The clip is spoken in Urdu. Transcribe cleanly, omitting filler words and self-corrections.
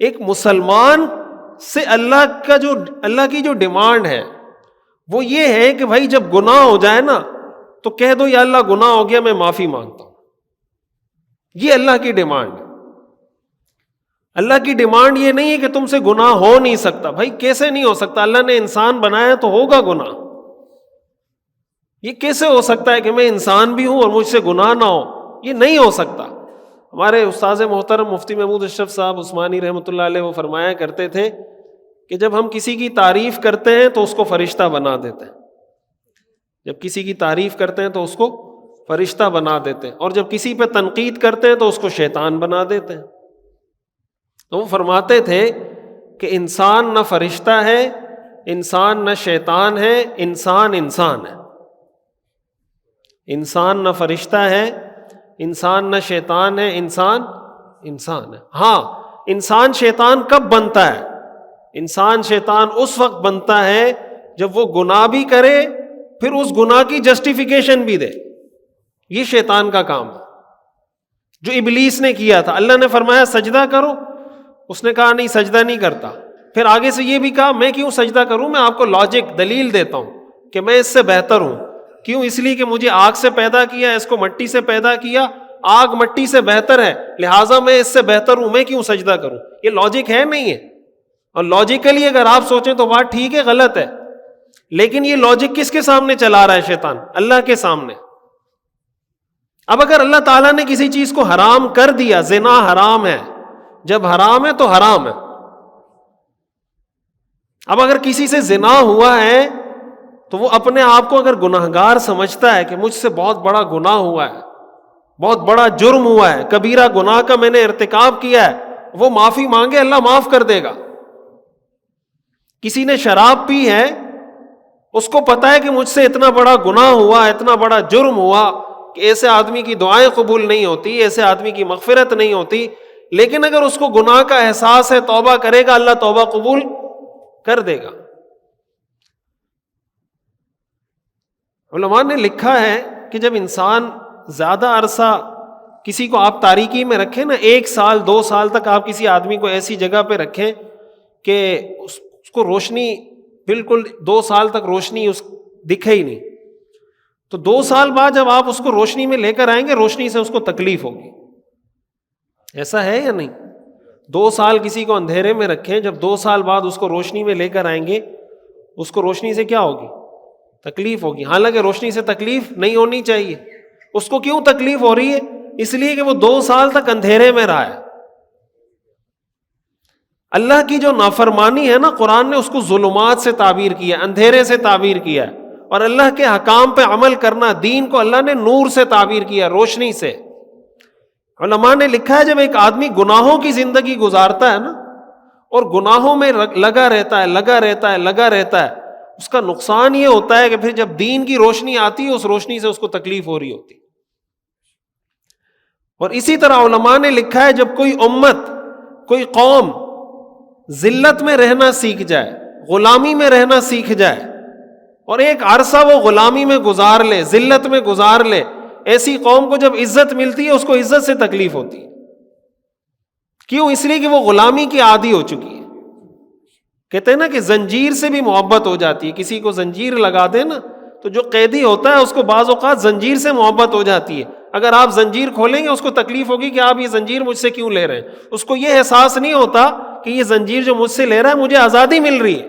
ایک مسلمان سے اللہ کی جو ڈیمانڈ ہے وہ یہ ہے کہ بھائی جب گناہ ہو جائے نا تو کہہ دو یا اللہ گناہ ہو گیا میں معافی مانگتا ہوں. یہ اللہ کی ڈیمانڈ ہے. اللہ کی ڈیمانڈ یہ نہیں ہے کہ تم سے گناہ ہو نہیں سکتا. بھائی کیسے نہیں ہو سکتا؟ اللہ نے انسان بنایا تو ہوگا گناہ. یہ کیسے ہو سکتا ہے کہ میں انسان بھی ہوں اور مجھ سے گناہ نہ ہو؟ یہ نہیں ہو سکتا. ہمارے استاذ محترم مفتی محمود اشرف صاحب عثمانی رحمۃ اللہ علیہ وہ فرمایا کرتے تھے کہ جب ہم کسی کی تعریف کرتے ہیں تو اس کو فرشتہ بنا دیتے ہیں. جب کسی کی تعریف کرتے ہیں تو اس کو فرشتہ بنا دیتے ہیں، اور جب کسی پہ تنقید کرتے ہیں تو اس کو شیطان بنا دیتے ہیں. تو وہ فرماتے تھے کہ انسان نہ فرشتہ ہے، انسان نہ شیطان ہے، انسان انسان ہے. انسان نہ فرشتہ ہے، انسان نہ شیطان ہے، انسان انسان ہے. ہاں انسان شیطان کب بنتا ہے؟ انسان شیطان اس وقت بنتا ہے جب وہ گناہ بھی کرے پھر اس گناہ کی جسٹیفیکیشن بھی دے. یہ شیطان کا کام ہے جو ابلیس نے کیا تھا. اللہ نے فرمایا سجدہ کرو، اس نے کہا نہیں سجدہ نہیں کرتا. پھر آگے سے یہ بھی کہا میں کیوں سجدہ کروں، میں آپ کو لاجک دلیل دیتا ہوں کہ میں اس سے بہتر ہوں. کیوں؟ اس لیے کہ مجھے آگ سے پیدا کیا، اس کو مٹی سے پیدا کیا، آگ مٹی سے بہتر ہے، لہٰذا میں اس سے بہتر ہوں، میں کیوں سجدہ کروں. یہ لاجک ہے نہیں ہے. اور لاجیکلی اگر آپ سوچیں تو بات ٹھیک ہے، غلط ہے، لیکن یہ لاجک کس کے سامنے چلا رہا ہے؟ شیطان. اللہ کے سامنے. اب اگر اللہ تعالیٰ نے کسی چیز کو حرام کر دیا، زنا حرام ہے، جب حرام ہے تو حرام ہے. اب اگر کسی سے زنا ہوا ہے تو وہ اپنے آپ کو اگر گناہگار سمجھتا ہے کہ مجھ سے بہت بڑا گناہ ہوا ہے، بہت بڑا جرم ہوا ہے، کبیرہ گناہ کا میں نے ارتکاب کیا ہے، وہ معافی مانگے، اللہ معاف کر دے گا. کسی نے شراب پی ہے، اس کو پتا ہے کہ مجھ سے اتنا بڑا گناہ ہوا، اتنا بڑا جرم ہوا کہ ایسے آدمی کی دعائیں قبول نہیں ہوتی، ایسے آدمی کی مغفرت نہیں ہوتی، لیکن اگر اس کو گناہ کا احساس ہے، توبہ کرے گا، اللہ توبہ قبول کر دے گا. علماء نے لکھا ہے کہ جب انسان زیادہ عرصہ کسی کو آپ تاریکی میں رکھیں نا، 1 سال 2 سال تک آپ کسی آدمی کو ایسی جگہ پہ رکھیں کہ اس کو روشنی بالکل 2 سال تک روشنی دکھے ہی نہیں، تو 2 سال بعد جب آپ اس کو روشنی میں لے کر آئیں گے، روشنی سے اس کو تکلیف ہوگی. ایسا ہے یا نہیں؟ 2 سال کسی کو اندھیرے میں رکھیں، جب 2 سال بعد اس کو روشنی میں لے کر آئیں گے، اس کو روشنی سے کیا ہوگی؟ تکلیف ہوگی. حالانکہ روشنی سے تکلیف نہیں ہونی چاہیے. اس کو کیوں تکلیف ہو رہی ہے؟ اس لیے کہ وہ 2 سال تک اندھیرے میں رہا ہے. اللہ کی جو نافرمانی ہے نا، قرآن نے اس کو ظلمات سے تعبیر کیا، اندھیرے سے تعبیر کیا ہے. اور اللہ کے حکام پہ عمل کرنا، دین کو اللہ نے نور سے تعبیر کیا، روشنی سے. علماء نے لکھا ہے جب ایک آدمی گناہوں کی زندگی گزارتا ہے نا، اور گناہوں میں لگا رہتا ہے، اس کا نقصان یہ ہوتا ہے کہ پھر جب دین کی روشنی آتی ہے، اس روشنی سے اس کو تکلیف ہو رہی ہوتی. اور اسی طرح علماء نے لکھا ہے جب کوئی امت، کوئی قوم ذلت میں رہنا سیکھ جائے، غلامی میں رہنا سیکھ جائے، اور ایک عرصہ وہ غلامی میں گزار لے، ذلت میں گزار لے، ایسی قوم کو جب عزت ملتی ہے اس کو عزت سے تکلیف ہوتی ہے. کیوں؟ اس لیے کہ وہ غلامی کی عادی ہو چکی ہے. کہتے ہیں نا کہ زنجیر سے بھی محبت ہو جاتی ہے. کسی کو زنجیر لگا دے نا تو جو قیدی ہوتا ہے اس کو بعض اوقات زنجیر سے محبت ہو جاتی ہے. اگر آپ زنجیر کھولیں گے اس کو تکلیف ہوگی کہ آپ یہ زنجیر مجھ سے کیوں لے رہے ہیں. اس کو یہ احساس نہیں ہوتا کہ یہ زنجیر جو مجھ سے لے رہا ہے مجھے آزادی مل رہی ہے.